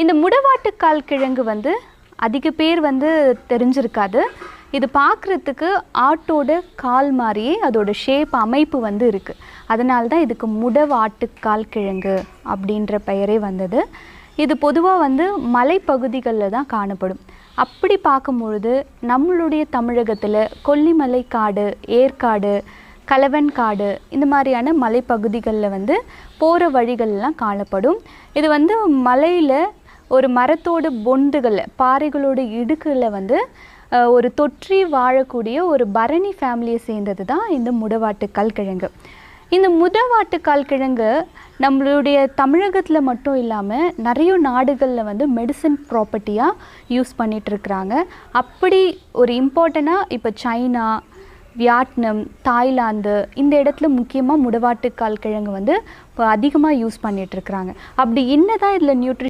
இந்த முடவாட்டுக்கால் கிழங்கு வந்து அதிக பேர் வந்து தெரிஞ்சிருக்காது. இது பார்க்குறதுக்கு ஆட்டோட கால் மாதிரியே அதோட ஷேப் அமைப்பு வந்து இருக்குது. அதனால தான் இதுக்கு முடவாட்டுக்கால் கிழங்கு அப்படின்ற பெயரே வந்தது. இது பொதுவாக வந்து மலைப்பகுதிகளில் தான் காணப்படும். அப்படி பார்க்கும்பொழுது நம்மளுடைய தமிழகத்தில் கொல்லிமலை காடு, ஏற்காடு, கலவன் காடு இந்த மாதிரியான மலைப்பகுதிகளில் வந்து போகிற வழிகள்லாம் காணப்படும். இது வந்து மலையில் ஒரு மரத்தோட பொந்துகளில் பாறைகளோட இடுக்கில் வந்து ஒரு தொற்றி வாழக்கூடிய ஒரு பரணி ஃபேமிலியை சேர்ந்தது தான் இந்த முடவாட்டுக்கால் கிழங்கு. இந்த முடவாட்டுக்கால் கிழங்கு நம்மளுடைய தமிழகத்தில் மட்டும் இல்லாமல் நிறைய நாடுகளில் வந்து மெடிசன் ப்ராப்பர்ட்டியாக யூஸ் பண்ணிகிட்ருக்குறாங்க. அப்படி ஒரு இம்பார்ட்டண்ட்டாக இப்போ சைனா, வியட்நாம், தாய்லாந்து இந்த இடத்துல முக்கியமாக முடவாட்டுக்கால் கிழங்கு வந்து இப்போ அதிகமாக யூஸ் பண்ணிகிட்ருக்குறாங்க. அப்படி என்ன தான் இதில்